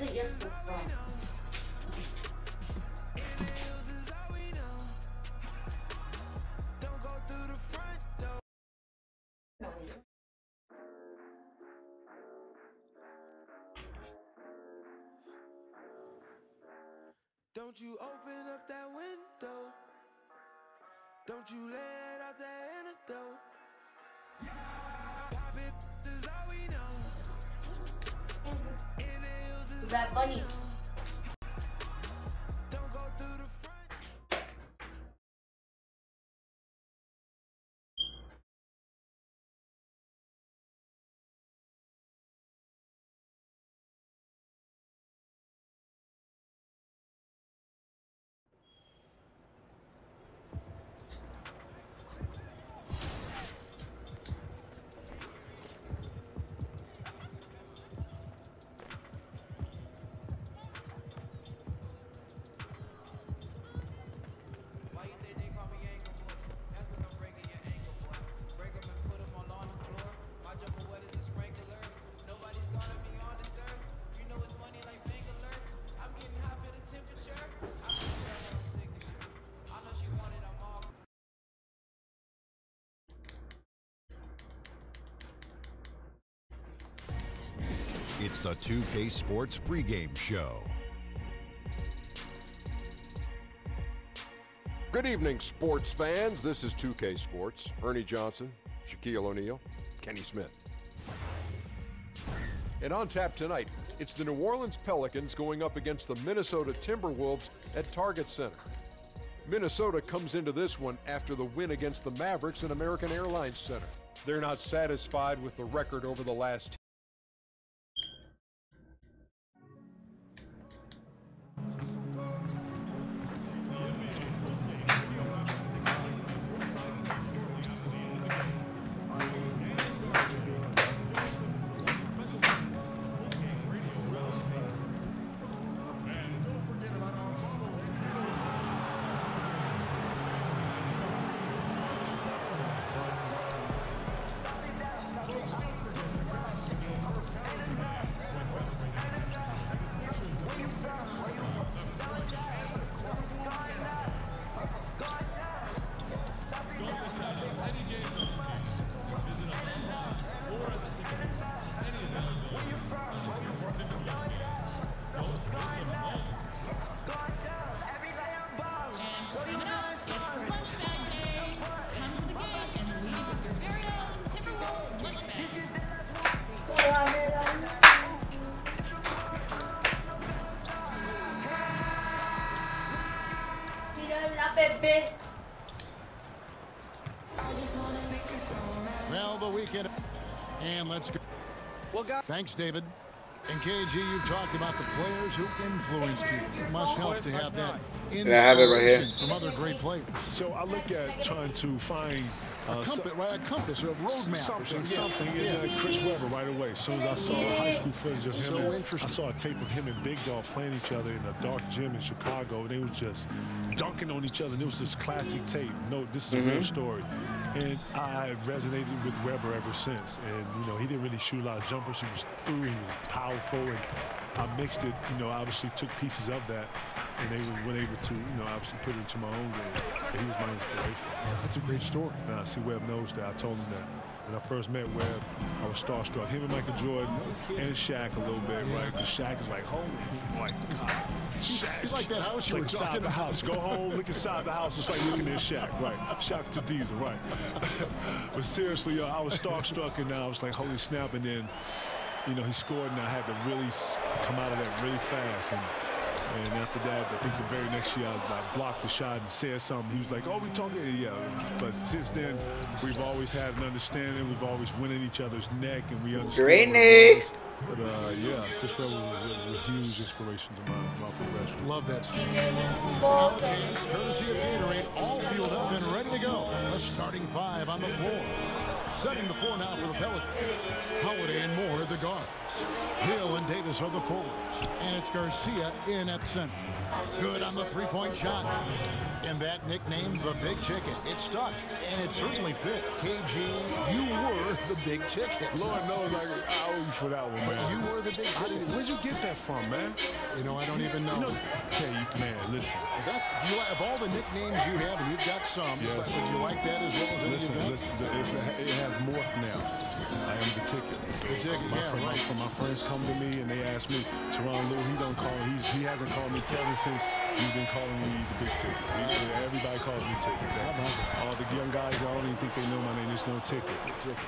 it your football? Don't you open up that window. Don't you let out that antidote. Pop it is all we know. In the hills is That bunny. don't go through the front. Why you think they call me ankle boy? That's cause I'm breaking your ankle boy. Break 'em and put 'em all on the floor. My jumper wet as a sprinkler. Nobody's guarding me on this earth. You know it's money like bank alerts. I'm getting high for the temperature. I'm just on a signature. I know she wanted, I'm all. It's the 2K Sports pregame show. Good evening, sports fans. This is 2K Sports. Ernie Johnson, Shaquille O'Neal, Kenny Smith. And on tap tonight, it's the New Orleans Pelicans going up against the Minnesota Timberwolves at Target Center. Minnesota comes into this one after the win against the Mavericks at American Airlines Center. They're not satisfied with the record over the last Well, the weekend, and let's go. Well, thanks, David. And KG, you talked about the players who influenced you. It must help to have that inspiration from other great players. So I look at trying to find a compass or a roadmap something in Chris Webber right away. As soon as I saw high school footage of him, I saw a tape of him and Big Dog playing each other in a dark gym in Chicago. They was just dunking on each other. And it was this classic tape. No, this is a real story. And I resonated with Webber ever since. And, you know, he didn't really shoot a lot of jumpers. He was through. He was powerful. And I mixed it, you know, obviously took pieces of that. And they were able to, you know, obviously put it into my own game. But he was my inspiration. That's a great story. And I see Webb knows that. I told him that. When I first met Webb, I was starstruck. Him and Michael Jordan and Shaq a little bit, right? Because Shaq is like, holy, like, God. Shaq. He's like that house you were inside talking the house. Go home, look inside the house. It's like looking at Shaq, right? Shaq to Diesel, right? But seriously, yo, I was starstruck, and I was like, holy snap. And then, you know, he scored, and I had to really come out of that really fast. And after that, I think the very next year, I blocked the shot and said something. He was like, oh, we talking? Yeah. But since then, we've always had an understanding. We've always went in each other's neck, and we understand. Great. But, yeah, Chris Webber was a huge inspiration to my progression. Love that. Now James, courtesy of Gatorade, all fueled up and ready to go. The starting five on the floor. Setting the floor now for the Pelicans. Holiday and Moore, the guards. Hill and Davis are the forwards. And it's Garcia in at center. Good on the three-point shot. And that nickname, the Big Ticket, it stuck, and it certainly fit. KG, you were the Big Ticket. Lord knows I owe you for that one, man. You were the Big Ticket. Where'd you get that from, man? You know, I don't even know. Okay, man, listen. Do you have all the nicknames you have, and you've got some, but would you like that as well as listen, it has morphed now. I am the Ticket. The Ticket, My friends come to me and they ask me, Teron Lou, he hasn't called me Kevin since he's been calling me the Big Ticket. Everybody calls me Ticket. All the young guys, I don't even think they know my name. There's no Ticket.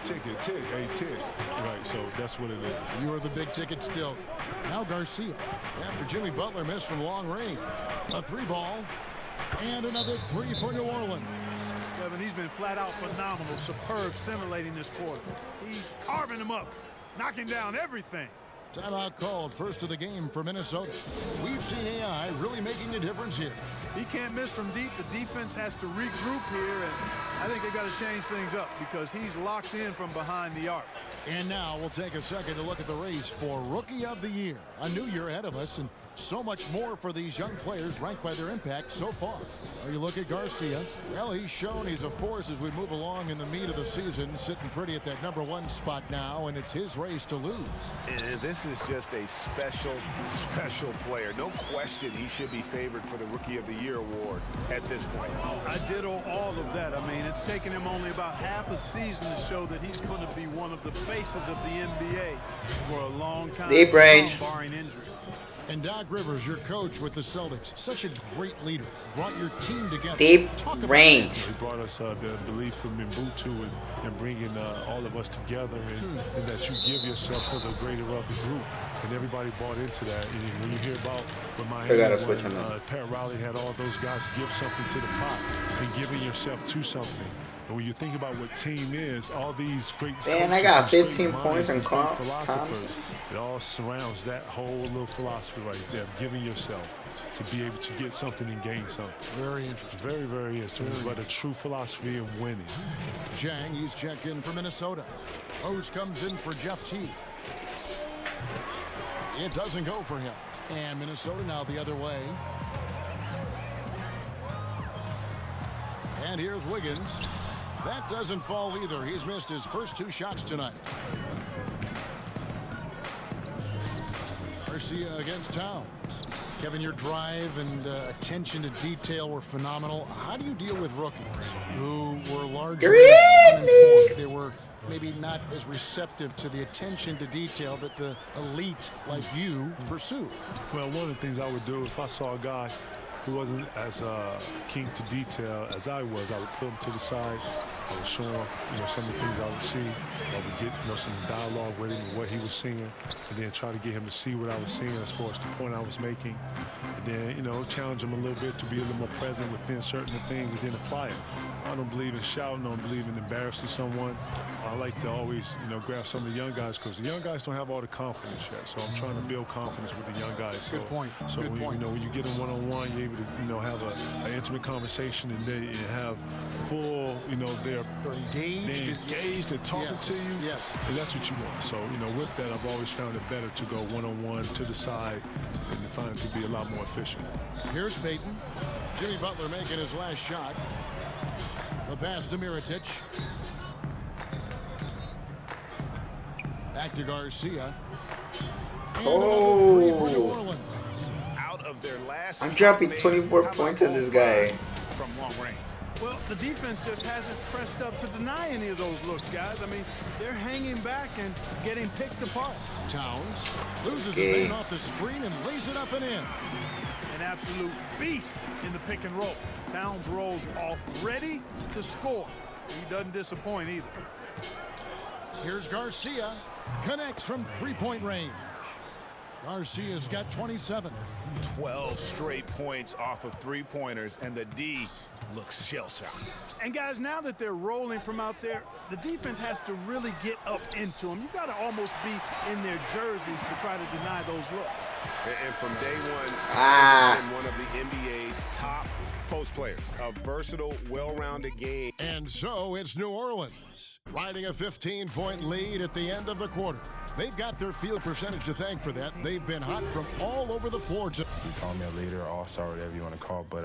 Ticket. Hey, Tick. Right, so that's what it is. You are the Big Ticket still. Now Garcia, after Jimmy Butler missed from long range. A three ball, and another three for New Orleans. Kevin, he's been flat out phenomenal, superb, simulating this quarter. He's carving them up, knocking down everything. Timeout called, first of the game for Minnesota. We've seen AI really making a difference here. He can't miss from deep. The defense has to regroup here, and I think they got to change things up because he's locked in from behind the arc. And now we'll take a second to look at the race for Rookie of the Year. A new year ahead of us, and so much more for these young players ranked by their impact so far. Well, you look at Garcia. Well, he's shown he's a force as we move along in the meat of the season, sitting pretty at that #1 spot now, and it's his race to lose. This is just a special player. No question he should be favored for the Rookie of the Year award at this point. I ditto all of that. I mean, it's taken him only about half a season to show that he's going to be one of the faces of the NBA for a long time. Deep range. Barring injury. And Doc Rivers, your coach with the Celtics, such a great leader, brought your team together. Deep range. He brought us the belief from Mbutu and bringing all of us together, and that you give yourself for the greater of the group. And everybody bought into that. And when you hear about what Miami, Pat Riley had all those guys give something to the pot and giving yourself to something. And when you think about what team is, all these great Man, I got 15 points in philosophers, it all surrounds that whole little philosophy right there, giving yourself to be able to get something and gain something. Very interesting. Very, very interesting. But a true philosophy of winning. Jang, he's checked in for Minnesota. Ose comes in for Jeff T. It doesn't go for him. And Minnesota now the other way. And here's Wiggins. That doesn't fall either. He's missed his first 2 shots tonight. Garcia against Towns. Kevin, your drive and attention to detail were phenomenal. How do you deal with rookies who were largely uninformed? They were maybe not as receptive to the attention to detail that the elite like you pursue. Well, one of the things I would do if I saw a guy who wasn't as keen to detail as I was, I would pull him to the side. I would show him, some of the things I would see. I would get, some dialogue with him and what he was seeing, and then try to get him to see what I was seeing as far as the point I was making. And then, challenge him a little bit to be a little more present within certain things and then apply it. I don't believe in shouting. I don't believe in embarrassing someone. I like to always, grab some of the young guys because the young guys don't have all the confidence yet. So I'm trying to build confidence with the young guys. Good point. So when you get them one-on-one, you're able to, have an intimate conversation and they have full, they're engaged and talking to you. Yes. So that's what you want. So, with that, I've always found it better to go one-on-one to the side and find it to be a lot more efficient. Here's Peyton. Jimmy Butler making his last shot. The pass to Mirotic. Back to Garcia. And another 3 for New Orleans. Out of their last I'm dropping 24 points on this guy. From long range. Well, the defense just hasn't pressed up to deny any of those looks, guys. I mean, they're hanging back and getting picked apart. Towns loses a man off the screen and lays it up and in. An absolute beast in the pick and roll. Towns rolls off ready to score. He doesn't disappoint either. Here's Garcia. Connects from 3-point range. Garcia's got 27. 12 straight points off of 3-pointers, and the D looks shell-shocked. And guys, now that they're rolling from out there, the defense has to really get up into them. You've got to almost be in their jerseys to try to deny those looks. And from day one, he's been one of the NBA's top post players. A versatile, well-rounded game. And so it's New Orleans, riding a 15-point lead at the end of the quarter. They've got their field percentage to thank for that. They've been hot from all over the floor. You call me a leader, all-star, whatever you want to call it, but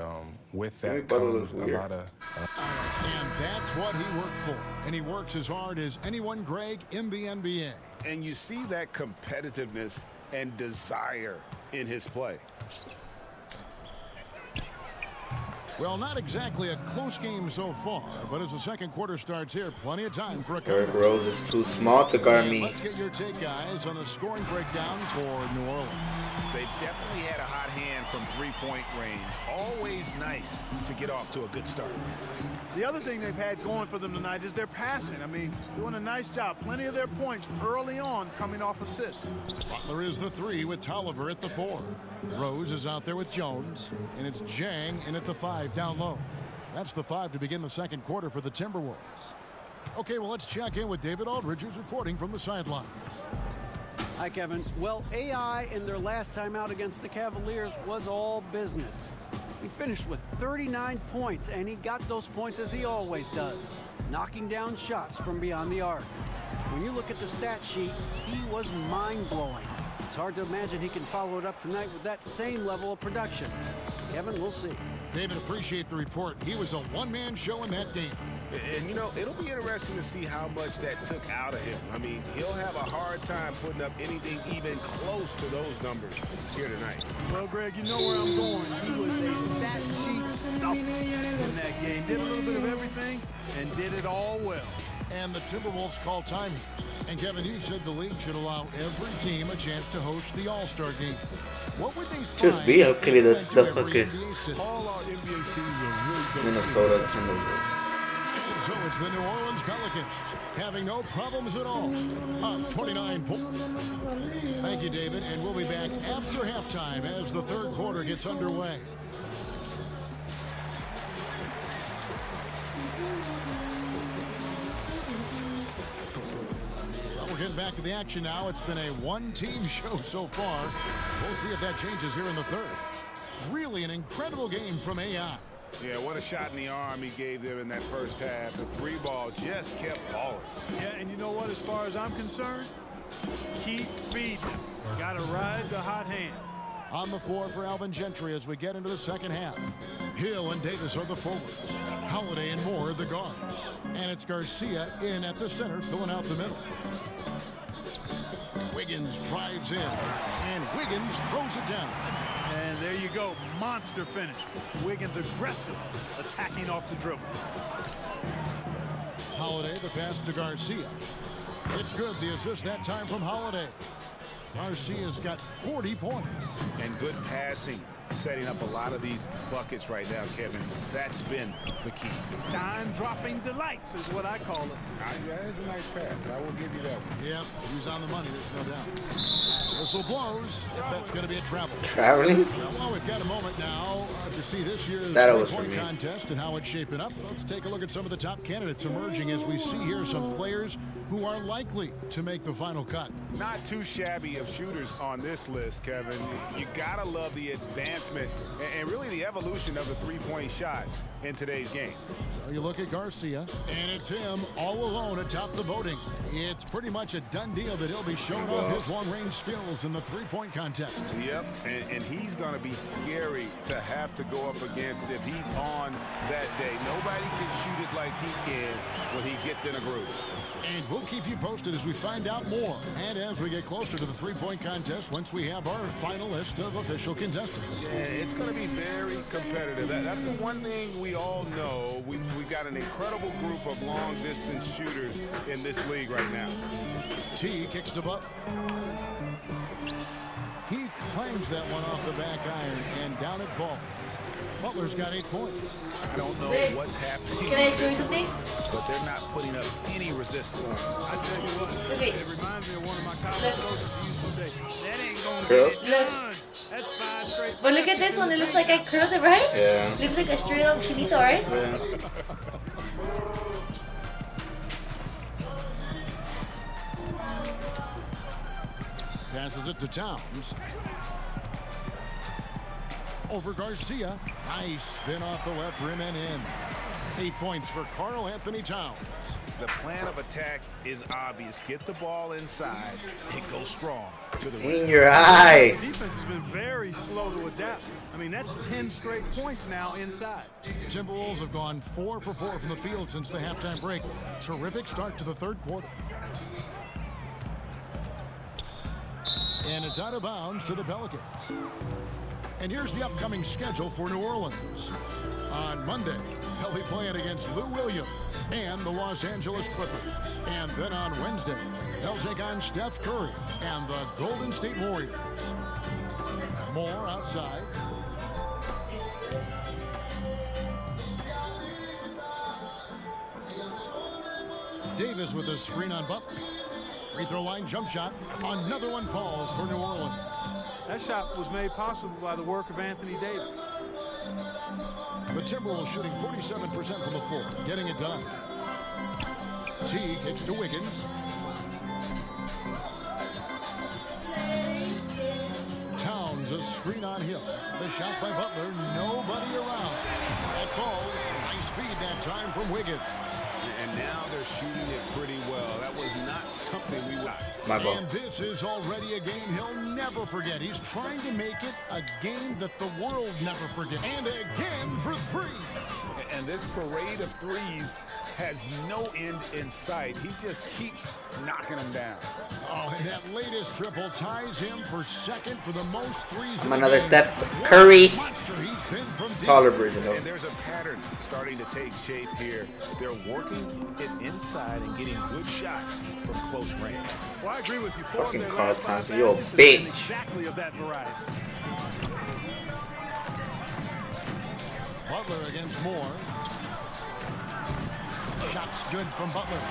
with that comes a lot of... And that's what he worked for. And he works as hard as anyone, Greg, in the NBA. And you see that competitiveness and desire in his play. Well, not exactly a close game so far, but as the second quarter starts here, plenty of time for a Derrick Rose is too small to guard me. Let's get your take, guys, on the scoring breakdown for New Orleans. They definitely had a hot hand from three-point range. Always nice to get off to a good start. The other thing they've had going for them tonight is their passing. I mean, doing a nice job. Plenty of their points early on coming off assists. Butler is the 3 with Tolliver at the 4. Rose is out there with Jones, and it's Jang in at the 5 down low. That's the 5 to begin the second quarter for the Timberwolves. Okay, well, let's check in with David Aldridge, who's reporting from the sidelines. Hi, Kevin. Well, AI in their last time out against the Cavaliers was all business. He finished with 39 points, and he got those points as he always does, knocking down shots from beyond the arc. When you look at the stat sheet, he was mind-blowing. It's hard to imagine he can follow it up tonight with that same level of production. Kevin, we'll see. David, appreciate the report. He was a one-man show in that game. And, you know, it'll be interesting to see how much that took out of him. I mean, he'll have a hard time putting up anything even close to those numbers here tonight. Well, Greg, you know where I'm going. He was a stat sheet stuffer in that game. Did a little bit of everything and did it all well. And the Timberwolves call timing. And, Kevin, you said the league should allow every team a chance to host the All-Star game. What would they find? Just be okay the hooker. All our NBA seasons are really good. Minnesota Timberwolves. So it's the New Orleans Pelicans having no problems at all. Up 29 points. Thank you, David. And we'll be back after halftime as the third quarter gets underway. Getting back to the action now. It's been a one-team show so far. We'll see if that changes here in the third. Really an incredible game from AI. Yeah, what a shot in the arm he gave them in that first half. The three ball just kept falling. Yeah, and you know what? As far as I'm concerned, keep feeding him. Got to ride the hot hand. On the floor for Alvin Gentry as we get into the second half. Hill and Davis are the forwards. Holiday and Moore the guards. And it's Garcia in at the center, filling out the middle. Wiggins drives in, and Wiggins throws it down. And there you go, monster finish. Wiggins aggressive, attacking off the dribble. Holiday, the pass to Garcia. It's good, the assist that time from Holiday. Garcia's got 40 points. And good passing, setting up a lot of these buckets right now, Kevin. That's been the key. Dime-dropping delights is what I call it. Yeah, it's a nice pass. I will give you that one. Yeah, he was on the money, there's no doubt. Whistle blows, if that's going to be a travel. Traveling? Well, we've got a moment now to see this year's three-point contest and how it's shaping up. Let's take a look at some of the top candidates emerging as we see here some players who are likely to make the final cut. Not too shabby of shooters on this list, Kevin. You gotta love the advancement and really the evolution of the three-point shot in today's game. So you look at Garcia, and it's him all alone atop the voting. It's pretty much a done deal that he'll be showing off his long-range skills in the three-point contest. Yep, and he's going to be scary to have to go up against if he's on that day. Nobody can shoot it like he can when he gets in a groove. And we'll keep you posted as we find out more and as we get closer to the three-point contest once we have our final list of official contestants. Yeah, it's going to be very competitive. That's the one thing we all know. We've got an incredible group of long-distance shooters in this league right now. T kicks to Butler. He claims that one off the back iron, and down it falls. Butler's got 8 points. I don't know what's happening. Can I show you something? But they're not putting up any resistance. I tell you what, okay. It reminds me of one of my college coaches who used to say, that ain't gonna get it done. That's 5 straight. But look at this one. It looks like I curled it, right? Yeah. Looks like a straight up chorizo, right? Yeah. Passes it to Towns. over Garcia. Nice spin off the left rim and in. 8 points for Karl Anthony Towns. The plan of attack is obvious. Get the ball inside and go strong to the rim. In your eyes. The defense has been very slow to adapt. I mean, that's 10 straight points now inside. Timberwolves have gone 4 for 4 from the field since the halftime break. Terrific start to the third quarter. And it's out of bounds to the Pelicans. And here's the upcoming schedule for New Orleans. On Monday, they'll be playing against Lou Williams and the Los Angeles Clippers. And then on Wednesday, they'll take on Steph Curry and the Golden State Warriors. More outside. Davis with a screen on Butler. Free throw line jump shot. Another one falls for New Orleans. That shot was made possible by the work of Anthony Davis. The Timberwolves shooting 47% from the floor, getting it done. Teague kicks to Wiggins. Towns a screen on Hill. The shot by Butler, nobody around. That falls. Nice feed that time from Wiggins. And now they're shooting it pretty well. That was not something we would. And this is already a game he'll never forget. He's trying to make it a game that the world never forgets. And again for 3. And this parade of threes has no end in sight. He just keeps knocking them down. Oh, and that latest triple ties him for second for the most threes. Another step. Curry. Taller version though. And there's a pattern starting to take shape here. They're working it inside and getting good shots from close range. Well, I agree with you. Fucking Karl Towns, you're a bitch. Exactly of that variety. Butler against Moore. Shots good from Butler.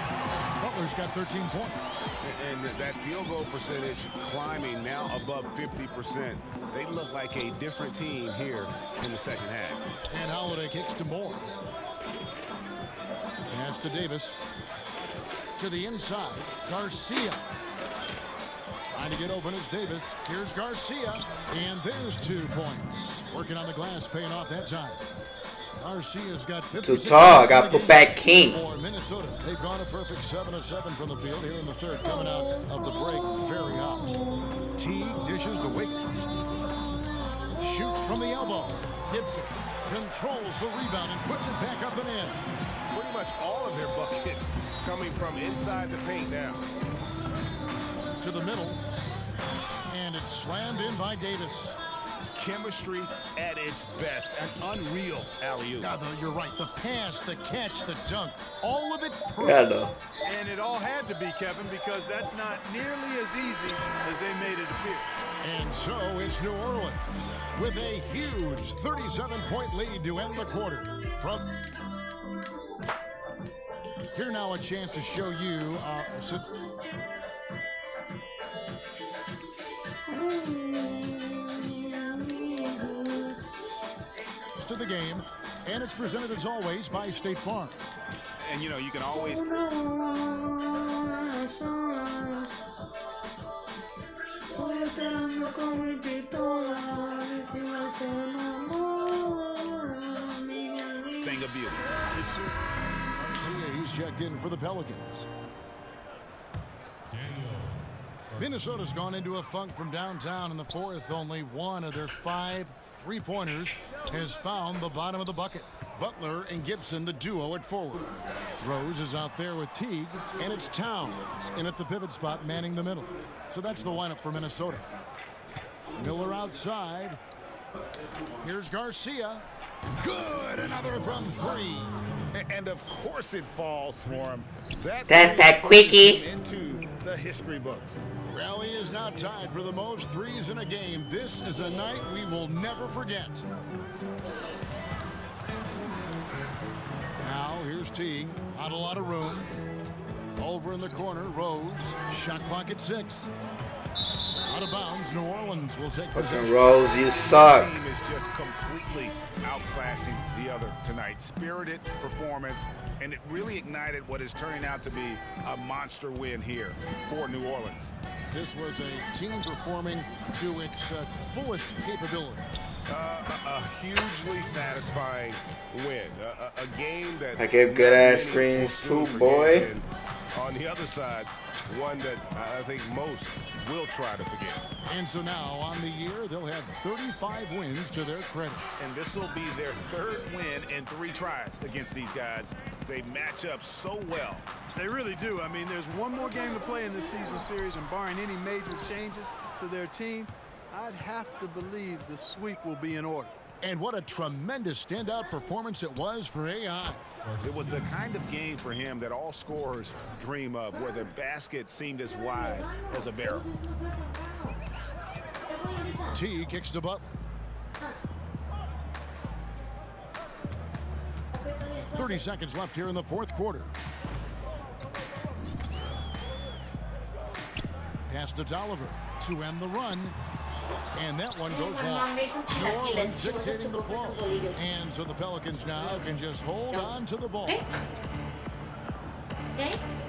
Butler's got 13 points. And that field goal percentage climbing now above 50%. They look like a different team here in the second half. And Holiday kicks to Moore. Pass to Davis. To the inside. Garcia. Trying to get open is Davis. Here's Garcia. And there's 2 points. Working on the glass, paying off that time. Garcia's got 50. Too tall. I got put back King. For Minnesota, they've gone a perfect 7 of 7 from the field here in the third, coming out of the break very hot. Teague dishes to Wiggins. Shoots from the elbow. Gibson controls the rebound and puts it back up and in. Pretty much all of their buckets coming from inside the paint now. To the middle. And it's slammed in by Davis. Chemistry at its best. An unreal alley-oop. Yeah, you're right. The pass, the catch, the dunk, all of it perfect. Yeah, no. And it all had to be, Kevin, because that's not nearly as easy as they made it appear. And so it's New Orleans with a huge 37-point lead to end the quarter. From here now, a chance to show you to the game, and it's presented as always by State Farm. And you know, you can always thing of beauty. He's checked in for the Pelicans. Minnesota's gone into a funk from downtown in the fourth. Only one of their 5 3-pointers has found the bottom of the bucket. Butler and Gibson, the duo at forward. Rose is out there with Teague, and it's Towns in at the pivot spot, manning the middle. So that's the lineup for Minnesota. Miller outside. Here's Garcia. Good, another from 3. And of course it falls for him. That's that quickie. Into the history books. Rally is now tied for the most threes in a game. This is a night we will never forget. Now here's Teague. Not a lot of room. Over in the corner, Rose. Shot clock at 6. Out of bounds, New Orleans will take possession. Rose, you suck. The team is just completely outclassing the other tonight. Spirited performance, and it really ignited what is turning out to be a monster win here for New Orleans. This was a team performing to its fullest capability. A hugely satisfying win. A game that I gave good ass screens too, boy. And on the other side, one that I think most will try to forget. And so now on the year, they'll have 35 wins to their credit. And this will be their 3rd win in 3 tries against these guys. They match up so well. They really do. I mean, there's one more game to play in this season series, and barring any major changes to their team, I'd have to believe the sweep will be in order. And what a tremendous standout performance it was for AI. It was the kind of game for him that all scorers dream of, where the basket seemed as wide as a barrel. T kicks to Butler. 30 seconds left here in the 4th quarter. Pass to Tolliver to end the run. And that one goes long. New Orleans dictating the flow. And so the Pelicans now can just hold on to the ball.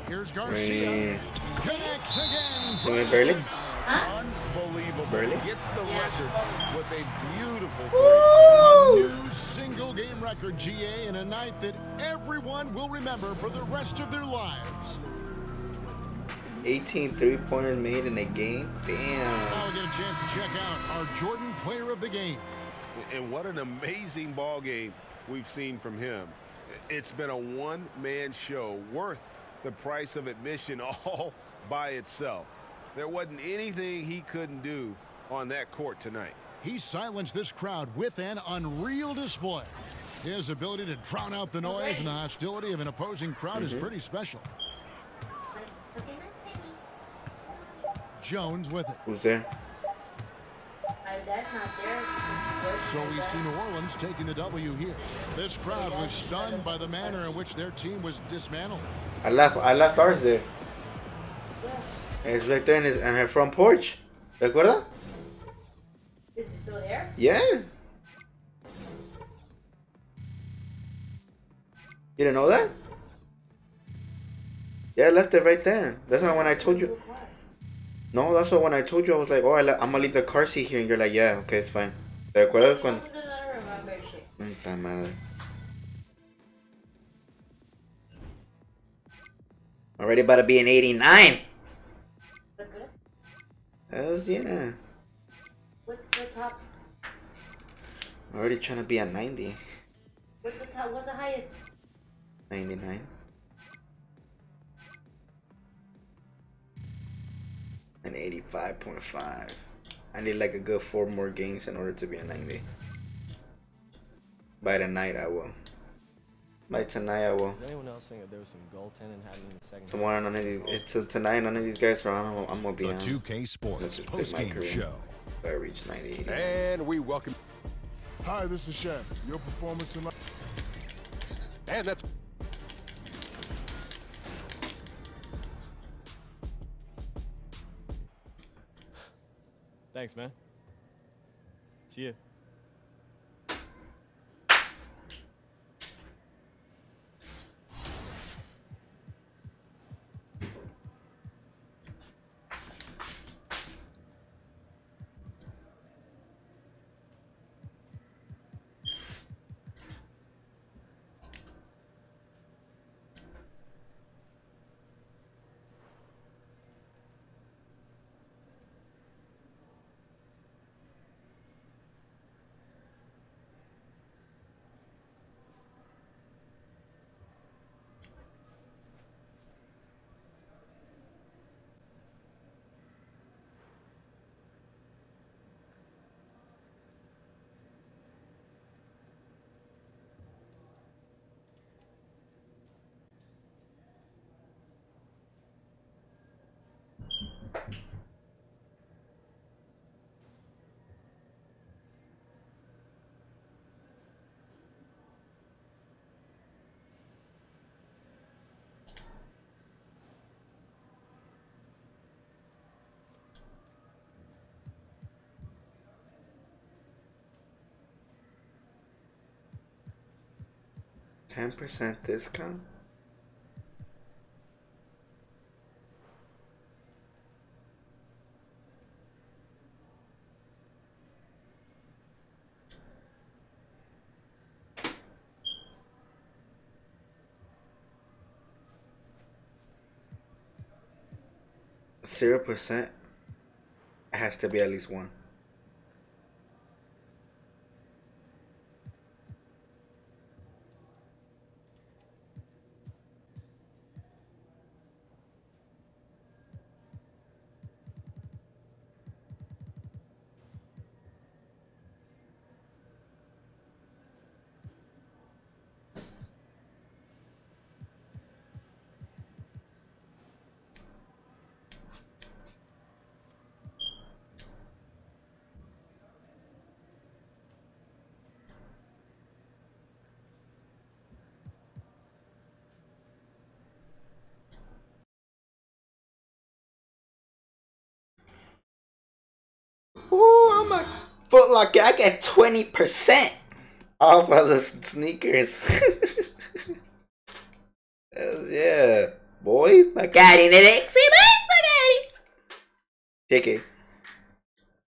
Here's Garcia. Connects again for distance. Unbelievable. Barely? Gets the record with a beautiful A new single game record, GA, in a night that everyone will remember for the rest of their lives. 18 3-pointers made in a game. Damn. Now we'll get a chance to check out our Jordan player of the game. And what an amazing ball game we've seen from him. It's been a one-man show worth the price of admission all by itself. There wasn't anything he couldn't do on that court tonight. He silenced this crowd with an unreal display. His ability to drown out the noise and the hostility of an opposing crowd is pretty special. Jones with it. Who's there? That's not there. So we see New Orleans taking the W here. This crowd was stunned by the manner in which their team was dismantled. I left ours there. It's right there in her front porch. ¿Recuerda? Is it still there? Yeah. You didn't know that? Yeah, I left it right there. That's why when I told you. No, that's why when I told you, I was like, oh, I'm gonna leave the car seat here, and you're like, yeah, okay, it's fine. ¿Te acuerdas cuando? Puta madre. Already about to be an 89. Hells yeah. What's the top? Already trying to be at 90. What's the top? What's the highest? 99. An 85.5. I need like a good 4 more games in order to be a 90. By tonight I will. By tonight I will. Does anyone else think that there was some goaltending happening in the second Tomorrow none of these. Tonight none of these guys are on. I'm gonna be The on. 2K Sports post-game show. If I reach 90. And we welcome. Hi, this is Shaq. Your performance tonight. And that's. Thanks, man. See you. %10 discount. 0%, it has to be at least 1. Ooh, I'm a Foot Locker. I get 20% off of the sneakers. Yeah, boy. Magari Nidix. Magari. JK.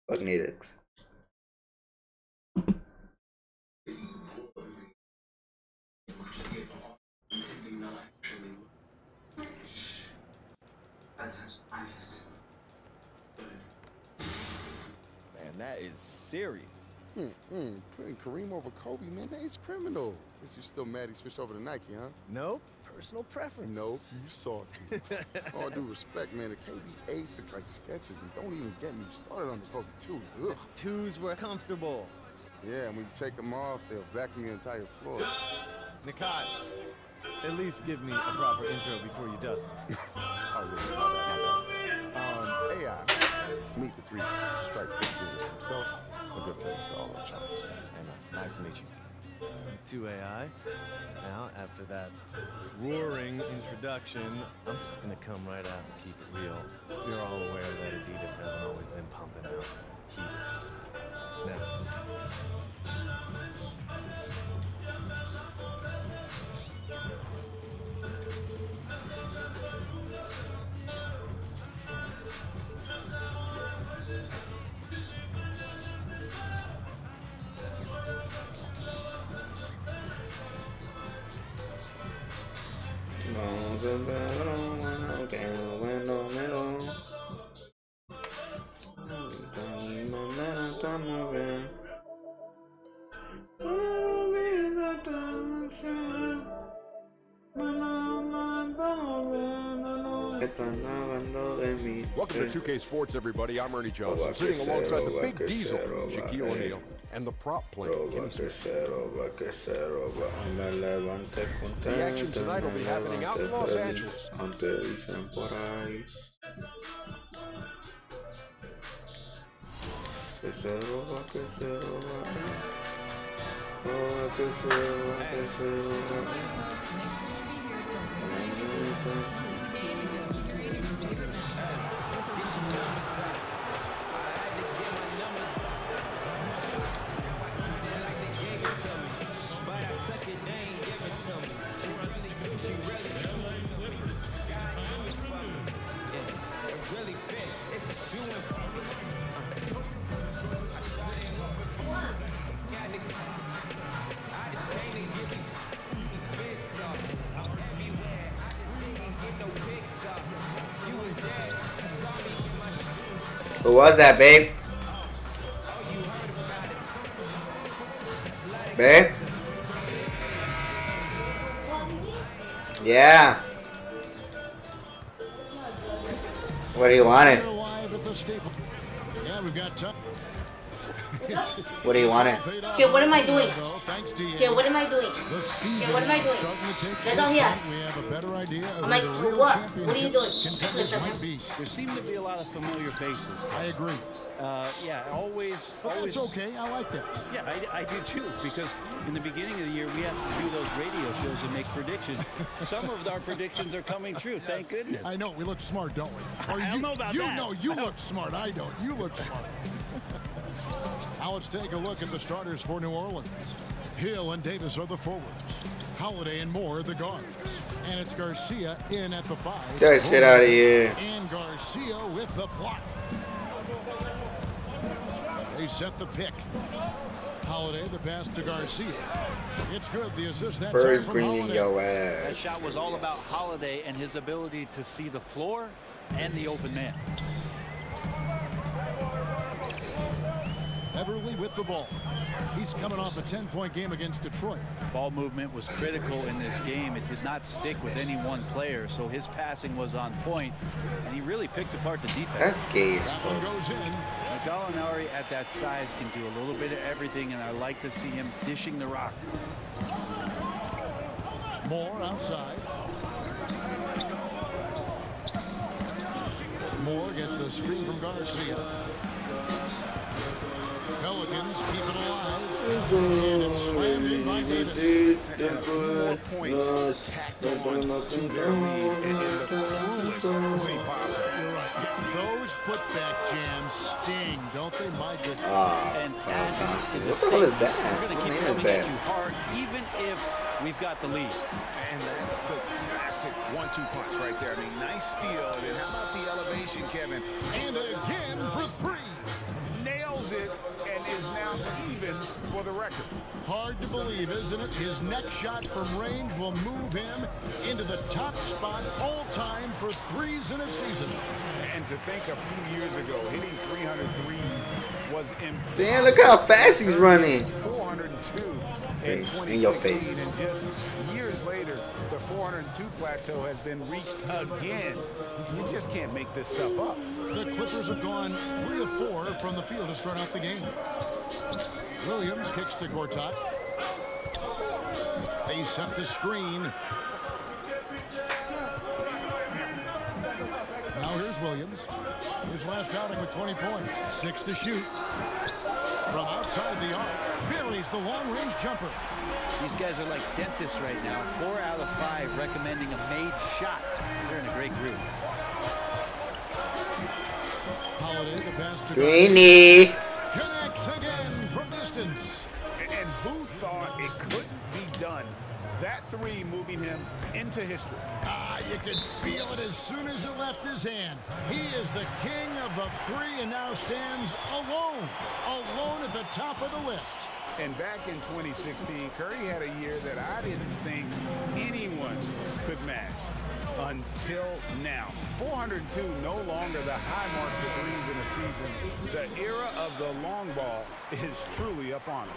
Fuck Nidix. Man, that is serious. Putting Kareem over Kobe, man, that is criminal. Guess you're still mad he switched over to Nike, huh? Nope. Personal preference. Nope, you salty. All due respect, man, the KBAs look like sketches, and don't even get me started on the Kobe 2s. Ugh. The 2s were comfortable. Yeah, and when you take them off, they'll vacuum your entire floor. Nikai, at least give me a proper intro before you dust me. Oh, yeah, my bad. AI, meet the 3 strike himself. A good friend to all our choppers. Hey, man, nice to meet you. To AI. Now, after that roaring introduction, I'm just gonna come right out and keep it real. You're all aware that Adidas hasn't always been pumping out heaters. Welcome to 2K Sports, everybody. I'm Ernie Johnson, sitting alongside the big diesel, Shaquille O'Neal, and the prop player, Kenny Smith. The action tonight will be happening out in Los Angeles. Who was that, babe? Babe? Yeah. What do you want it? What do you want it? Okay, what am I doing? Okay, what am I doing? Okay, what am I doing? That's all he asked. I'm like, for what? What are you doing? There seem to be a lot of familiar faces. I agree. Yeah, always. That's okay. I like that. Yeah, I do too, because in the beginning of the year, we have to do those radio shows and make predictions. Some of our predictions are coming true, thank goodness. I know. We look smart, don't we? Or I don't know about that. You know, you look smart. I don't. You look smart. Now let's take a look at the starters for New Orleans. Hill and Davis are the forwards. Holiday and Moore the guards. And it's Garcia in at the 5. Get that shit out of here. And Garcia with the block. They set the pick. Holiday, the pass to Garcia. It's good. The assist that time from Holiday. Your ass. That shot was all about Holiday and his ability to see the floor and the open man. Beverly with the ball. He's coming off a 10-point game against Detroit. Ball movement was critical in this game. It did not stick with any one player, so his passing was on point, and he really picked apart the defense. That's gay. That one goes in. Gallinari at that size can do a little bit of everything, and I like to see him dishing the rock. Moore outside. Moore gets the screen from Garcia. Pelicans keep it alive. And it's slammed in by Davis. And a few more points tacked on to their lead in the cruelest way possible. You're right. Those putback jams sting, don't they, my goodness? And that is a what the hell is that? We're going to keep coming at you hard, even if we've got the lead. And that's the classic 1-2 punch right there. I mean, nice steal. And then how about the elevation, Kevin? And again for three. Nails it and is now even for the record. Hard to believe, isn't it? His next shot from range will move him into the top spot all time for threes in a season. And to think a few years ago, hitting 300 threes was impossible. Damn, look how fast he's running. 402 in 2016. In your face. And just years later, the 402 plateau has been reached again. You just can't make this stuff up. The Clippers have gone 3 of 4 from the field to start out the game. Williams kicks to Gortat. They set the screen. Now here's Williams. His last outing with 20 points. 6 to shoot. From outside the arc, buries the long-range jumper. These guys are like dentists right now. 4 out of 5 recommending a made shot. They're in a great group. Holiday, the pass to Greeny. Connects again from distance. And who thought it couldn't be done? That three moving him into history. You could feel it as soon as it left his hand. He is the king of the three and now stands alone at the top of the list. And back in 2016, Curry had a year that I didn't think anyone could match until now. 402, no longer the high mark for threes in a season. The era of the long ball is truly upon us.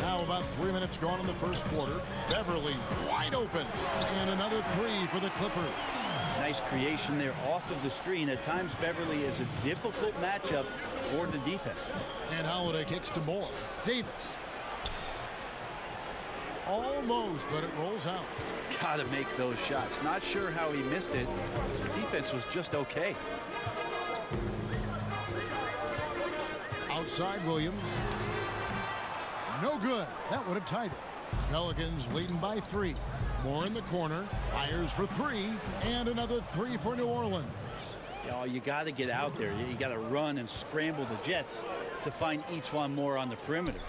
Now about 3 minutes gone in the first quarter. Beverly wide open. And another three for the Clippers. Nice creation there off of the screen. At times, Beverly is a difficult matchup for the defense. And Holiday kicks to Moore. Davis. Almost, but it rolls out. Gotta make those shots. Not sure how he missed it. The defense was just okay. Outside Williams. No good. That would have tied it. Pelicans leading by 3. Moore in the corner. Fires for 3. And another 3 for New Orleans. You got to get out there. You got to run and scramble the Jets to find each one more on the perimeter.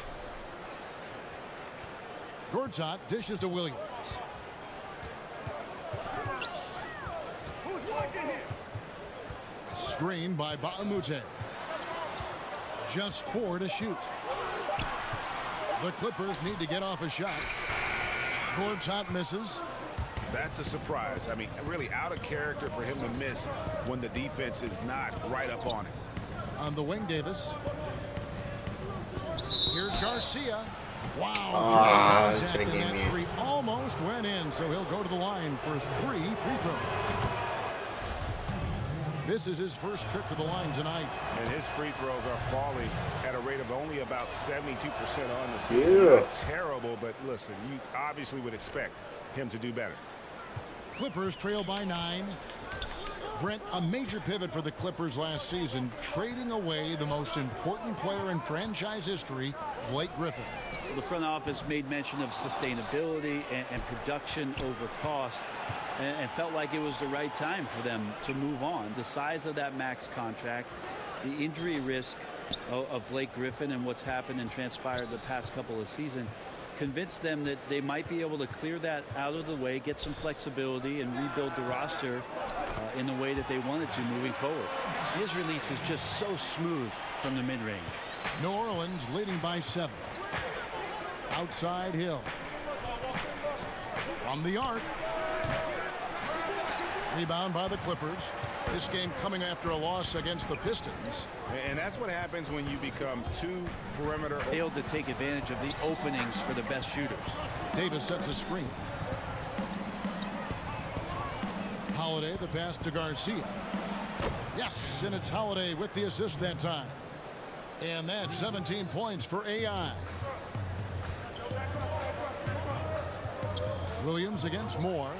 Gortat dishes to Williams. Screen by Baamute. Just 4 to shoot. The Clippers need to get off a shot. Gortat misses. That's a surprise. I mean, really out of character for him to miss when the defense is not right up on it. On the wing, Davis. Here's Garcia. Wow. Contact, and that three almost went in, so he'll go to the line for 3 free throws. This is his first trip to the line tonight. And his free throws are falling at a rate of only about 72% on the season. Yeah. Terrible, but listen, you obviously would expect him to do better. Clippers trail by 9. Brent, a major pivot for the Clippers last season, trading away the most important player in franchise history, Blake Griffin. Well, the front office made mention of sustainability and production over cost, and felt like it was the right time for them to move on. The size of that max contract, the injury risk of Blake Griffin and what's happened and transpired the past couple of seasons convinced them that they might be able to clear that out of the way, get some flexibility, and rebuild the roster in the way that they wanted to moving forward. His release is just so smooth from the mid-range. New Orleans leading by 7. Outside Hill. From the arc. Rebound by the Clippers. This game coming after a loss against the Pistons. And that's what happens when you become too perimeter. Failed to take advantage of the openings for the best shooters. Davis sets a screen. Holiday, the pass to Garcia. Yes, and it's Holiday with the assist that time. And that's 17 points for AI. Williams against Moore.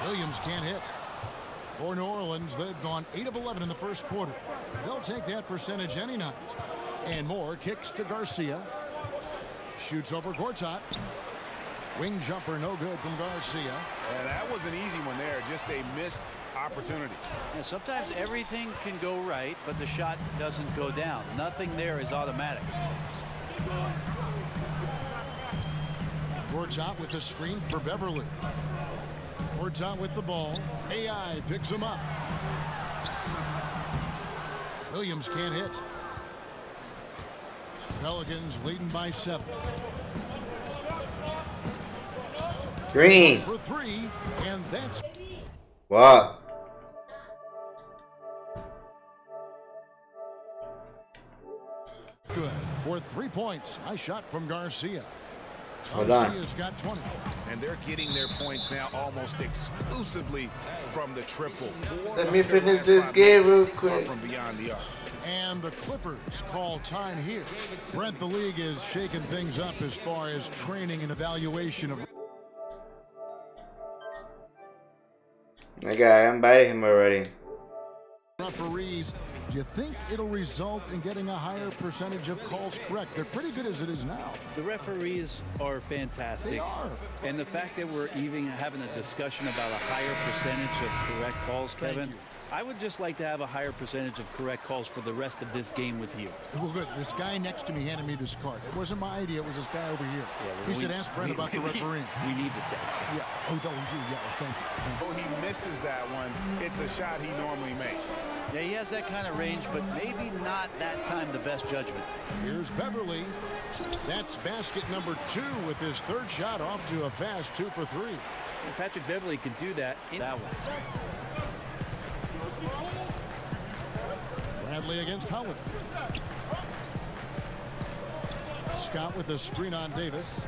Williams can't hit. For New Orleans, they've gone 8 of 11 in the first quarter. They'll take that percentage any night. And Moore kicks to Garcia. Shoots over Gortat. Wing jumper no good from Garcia. Yeah, that was an easy one there. Just a missed opportunity. Yeah, sometimes everything can go right, but the shot doesn't go down. Nothing there is automatic. Gortat with the screen for Beverly. Gortat with the ball. AI picks him up. Williams can't hit. Pelicans leading by 7. Green. For 3, and that's wow. Good for 3 points. Nice shot from Garcia. Hold on. Garcia's got 20. And they're getting their points now almost exclusively from the triple. Let me finish this game real quick. From beyond the arc. And the Clippers call time here. Brent, the league is shaking things up as far as training and evaluation of. My guy, I'm biting him already. Referees, do you think it'll result in getting a higher percentage of calls correct? They're pretty good as it is now. The referees are fantastic. They are. And the fact that we're even having a discussion about a higher percentage of correct calls, Kevin, I would just like to have a higher percentage of correct calls for the rest of this game with you. Well, good. This guy next to me handed me this card. It wasn't my idea. It was this guy over here. Yeah, he said, ask Brent about the refereeing. We need the stats, guys. Yeah. Oh, yeah. Thank you. Oh, he misses that one. It's a shot he normally makes. Yeah, he has that kind of range, but maybe not that time the best judgment. Here's Beverly. That's basket number 2 with his 3rd shot off to a fast 2 for 3. And Patrick Beverly can do that in that one. Bradley against Holiday. Scott with a screen on Davis.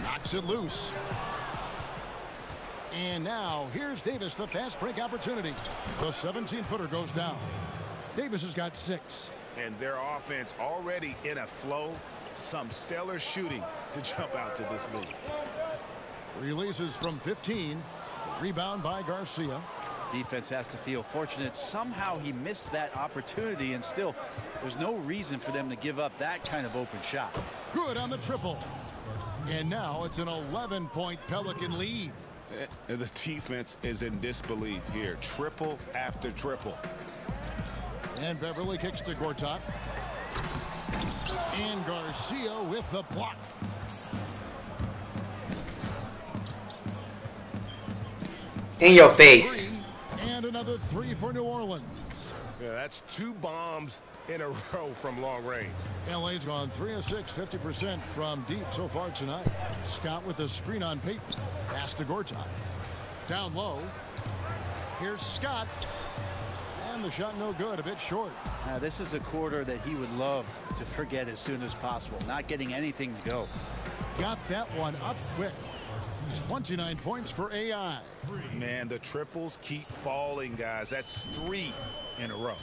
Knocks it loose. And now here's Davis, the fast break opportunity. The 17-footer goes down. Davis has got 6. And their offense already in a flow. Some stellar shooting to jump out to this lead. Releases from 15. Rebound by Garcia. Defense has to feel fortunate. Somehow he missed that opportunity, and still there's no reason for them to give up that kind of open shot. Good on the triple. And now it's an 11-point Pelican lead. The defense is in disbelief here. Triple after triple. And Beverly kicks to Gortat. And Garcia with the block. In your face. And another 3 for New Orleans. Yeah, that's 2 bombs in a row from long range. LA's gone 3 of 6, 50% from deep so far tonight. Scott with a screen on Peyton. Pass to Gortat. Down low. Here's Scott. And the shot no good, a bit short. Now, this is a quarter that he would love to forget as soon as possible. Not getting anything to go. Got that one up quick. 29 points for AI. Man, the triples keep falling, guys. That's 3 in a row.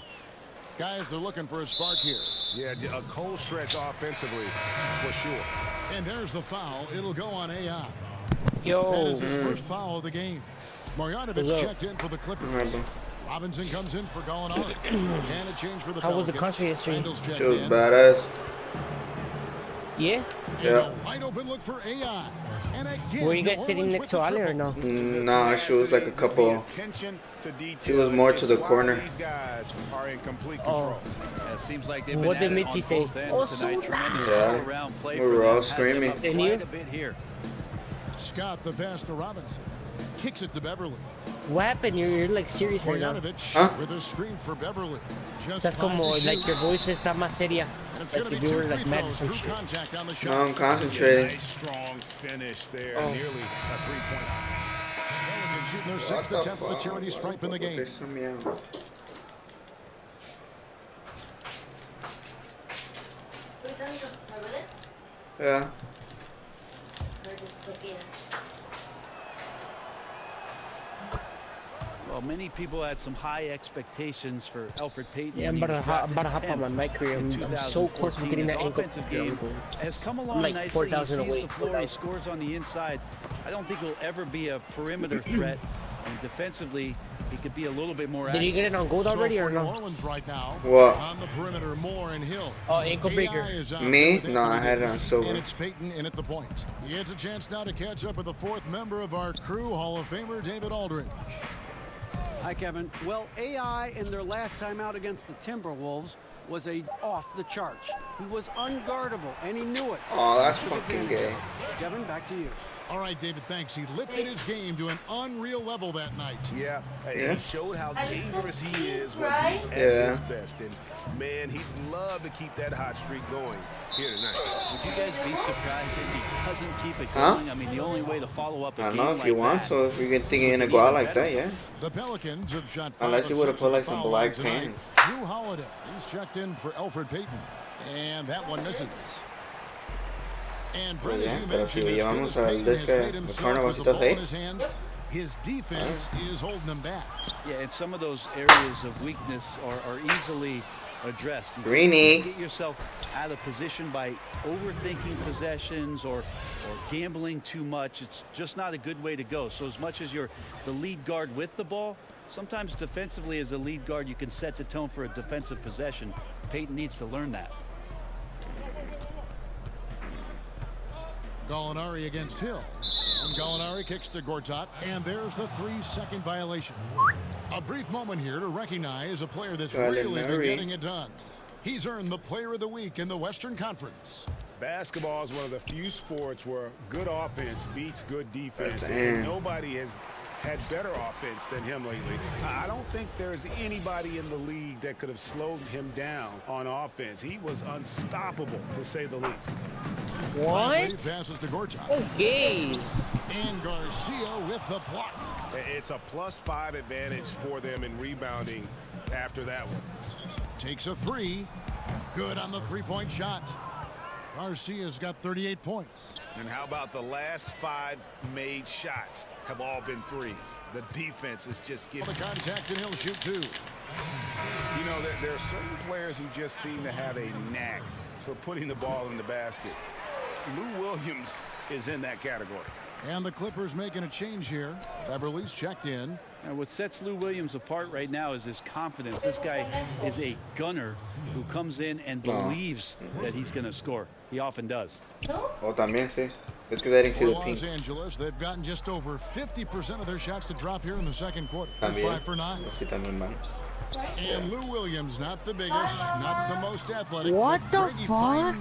Guys, they're looking for a spark here. Yeah, a cold stretch offensively for sure. And there's the foul. It'll go on AI. Yo. That is his first foul of the game. Marjanovic checked in for the Clippers. Robinson comes in for Gallinari. And a change for the Pelicans. How was the country history? It was badass. Yeah? Yeah. Wide open look for AI. And again, were you guys sitting next to Ali or no? No, she was like a couple. She was more to the corner. These guys are in complete control. It seems like they've been what did Mitzi say? Tonight. Tremendous all-around play we were all screaming. Quite a bit here. Scott the pass to Robinson. Kicks it to Beverly. What happened? You're like serious right now. Marjanovic with a screen for Beverly. That's como like your voice está más seria. Like if you were like mad or some shit. No, I'm concentrating. Nice strong finish there. Nearly a 3-point. shooting their 6th attempt at the charity stripe in the game. Yeah. Well, many people had some high expectations for Elfrid Payton. Yeah, I'm about to hop on my mic career. I'm so close to getting that ankle. Offensive game has come along like nicely. 4,000 He sees the floor, he scores on the inside. I don't think he'll ever be a perimeter threat, and defensively, he could be a little bit more active. Did you get it on gold already or no? New Orleans right now. What? On the perimeter, Moore and Hill. Oh, ankle breaker. Me? No, I had it on silver. And it's Payton in at the point. He has a chance now to catch up with the 4th member of our crew, Hall of Famer David Aldridge. Hi, Kevin. Well, AI in their last time out against the Timberwolves was off the charts. He was unguardable, and he knew it. Oh, that's fucking gay. Kevin, back to you. All right, David, thanks. He lifted his game to an unreal level that night. Yeah, he showed how dangerous he is when he's at his best. And, man, he'd love to keep that hot streak going here tonight. Would you guys be surprised if he doesn't keep it going? I mean, the only way to follow up a game I don't know if like you want that, to. If you're thinking you're going to go out like that, yeah. The Pelicans have shot 5 Unless you would have put like some black pants. Drew Holiday, he's checked in for Elfrid Payton. And that one misses. And Brent, as you mentioned, has made himself with the ball in his hands. His defense is holding him back. Yeah, and some of those areas of weakness are easily addressed. You Greeny. Get yourself out of position by overthinking possessions or gambling too much. It's just not a good way to go. So as much as you're the lead guard with the ball, sometimes defensively as a lead guard you can set the tone for a defensive possession. Payton needs to learn that. Gallinari against Hill. And Gallinari kicks to Gortat. And there's the 3-second violation. A brief moment here to recognize a player that's really been getting it done. He's earned the Player of the Week in the Western Conference. Basketball is one of the few sports where good offense beats good defense. And nobody has had better offense than him lately. I don't think there's anybody in the league that could have slowed him down on offense. He was unstoppable, to say the least. What? Passes to Gortat. Okay. And Garcia with the block. It's a +5 advantage for them in rebounding after that one. Takes a 3. Good on the 3-point shot. Garcia's got 38 points. And how about the last 5 made shots have all been threes? The defense is just giving. The contact, and he'll shoot 2. You know, there are certain players who just seem to have a knack for putting the ball in the basket. Lou Williams is in that category. And the Clippers making a change here. Beverly's checked in. And what sets Lou Williams apart right now is his confidence. This guy is a gunner who comes in and believes that he's going to score. He often does. Oh, también, sí. Es que they didn't see the pink. Los Angeles, they've gotten just over 50% of their shots to drop here in the second quarter. También. 5 for 9. Sí, también van. And Lou Williams, not the biggest, not the most athletic. What the fuck?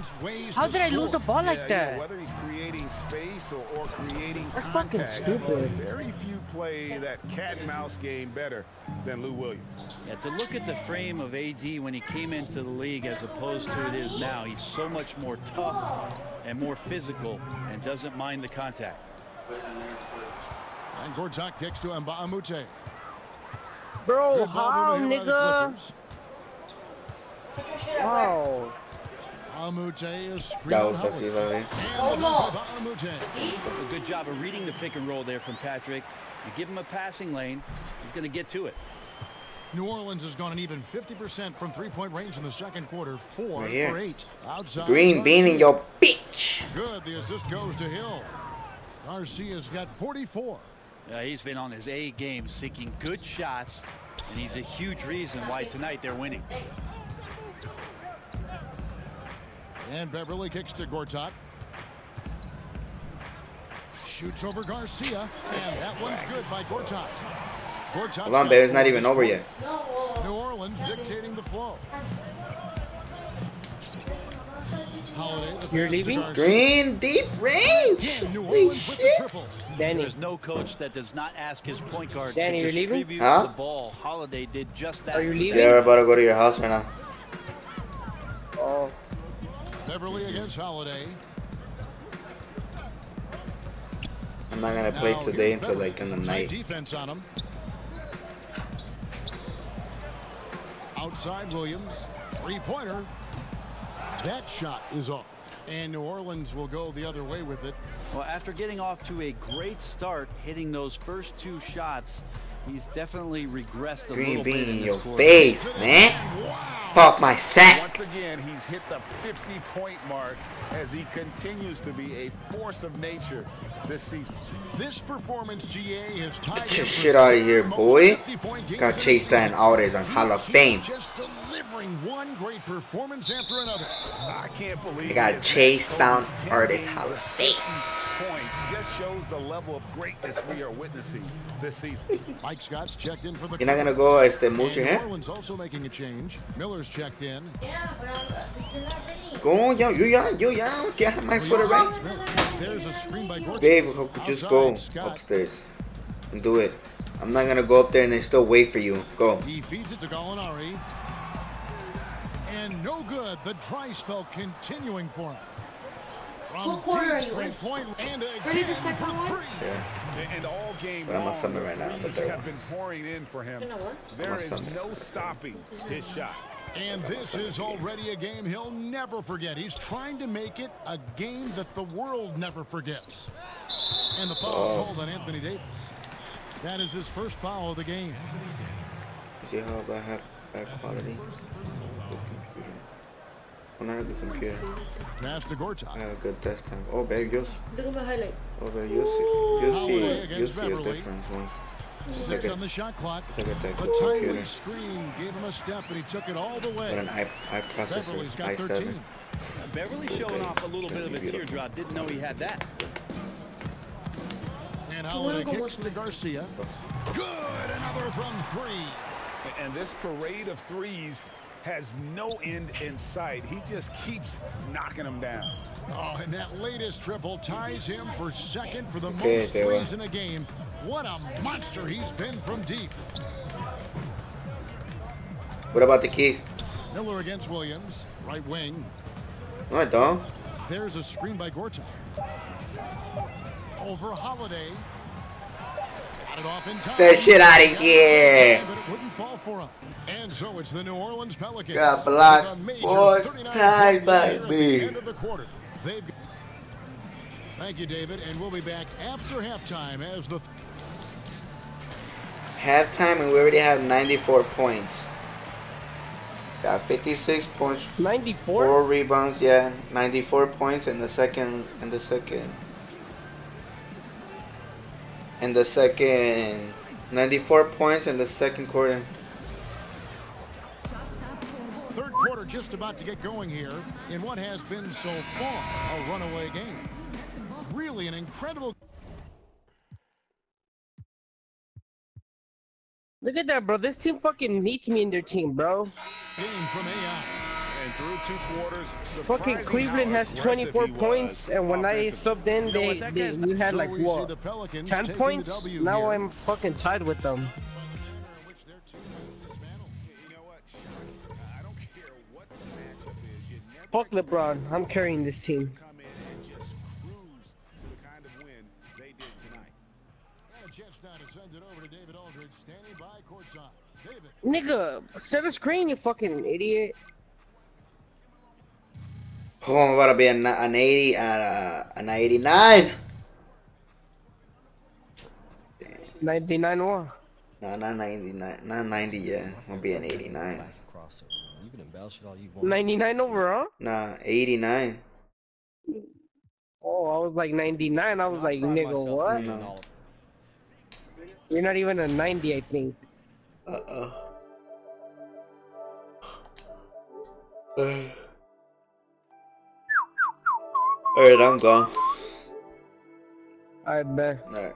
How did I lose the ball like that? You know, whether he's creating space or creating That's contact, fucking stupid. very few play that cat and mouse game better than Lou Williams. Yeah, to look at the frame of AD when he came into the league as opposed to it is now, he's so much more tough and more physical and doesn't mind the contact. And Gortat kicks to Mbah a Moute. Bro, how, nigga? Wow. Amute is That was así, baby. A good job of reading the pick and roll there from Patrick. You give him a passing lane, he's going to get to it. New Orleans has gone an even 50% from 3-point range in the second quarter. 4 Right for 8. Outside. Green bean in your bitch. Good. The assist goes to Hill. Garcia's got 44. He's been on his A game, seeking good shots, and he's a huge reason why tonight they're winning. And Beverly kicks to Gortat. Shoots over Garcia, and that one's good by Gortat. Hold on, baby, it's not even over yet. New Orleans dictating the flow. Holiday, You're leaving? Green, deep range. Holy shit. Danny. There's no coach that does not ask his point guard Danny, to you're leaving? distribute Huh? the ball. Holiday did just that. Are you leaving? Yeah, we're about to go to your house right now. Oh. Beverly against Holiday. I'm not gonna play today until like in the night. Defense on him. Outside Williams, 3-pointer. That shot is off. And New Orleans will go the other way with it. Well, after getting off to a great start, hitting those first 2 shots, he's definitely regressed a little bit in your this face, man. Pop my sack. Once again, he's hit the 50-point mark as he continues to be a force of nature this season. This performance, GA, is tied. Get your shit out of here, boy. Got chased down Aldes on Hall of Fame. Just delivering one great performance after another. I can't believe I got chased down Aldes Hall of Fame. Points just shows the level of greatness we are witnessing this season. Mike Scott's checked in for the. You're not gonna go move your New hand? Orleans also making a change. Miller's checked in. Yeah, but you're not ready. Go on, yo, you young. Get my sweater right. There's a screen by Gortat. Babe, just go upstairs and do it. I'm not gonna go up there and then still wait for you. Go. He feeds it to Gallinari. And no good. The dry spell continuing for him. What quarter are you in? Ready the second one? Yeah. And all game But I'm long, on something right now. threes have been pouring in for him. There is no stopping his shot. And this is already a game he'll never forget. He's trying to make it a game that the world never forgets. And the foul called on Anthony Davis. That is his first foul of the game. See how I have bad quality? When I have the computer. Pass to Gortat. I have a good test time. Oh, babe, you'll see. Look at my highlight. Oh, babe, you'll see a difference once. 6 on the shot clock. Look at that The timely computer. screen gave him a step, and he took it all the way. With an Beverly's iProcessor, got i7. 13. Beverly showing off a little bit of a teardrop. Didn't know he had that. And Holiday kicks to Garcia. Good, another from 3. And this parade of threes has no end in sight. He just keeps knocking them down. Oh, and that latest triple ties him for second for the most threes in a game. What a monster he's been from deep. What about the keys? Miller against Williams, right wing. No, I don't. There's a screen by Gortat. Over Holiday. Got it off in time. That shit out of here. But it wouldn't fall for him. And so it's the New Orleans Pelicans. Got blocked 4 times by me. End of the quarter. Thank you, David, and we'll be back after halftime as the halftime, and we already have 94 points. Got 56 points. 94. 4 rebounds, yeah. 94 points in the second. 94 points in the second quarter. third quarter just about to get going here in what has been so far a runaway game. Really an incredible. Look at that, bro. This team fucking needs me in their team, bro. Game from AI. And through 2 quarters, fucking Cleveland has 24 points, and when I subbed in, we had like what, 10 points? Now I'm fucking tied with them. Fuck LeBron. I'm carrying this team. Nigga, set a screen, you fucking idiot. Oh, I'm about to be an 80, an 89. 99 what? No, not 99. Not 90 yet. I'm gonna be an 89. You can embellish it all you want. 99 overall? Nah, 89. Oh, I was like 99. I was like, nigga, what? No. You're not even a 90, I think. Alright, I'm gone. I bet. Alright.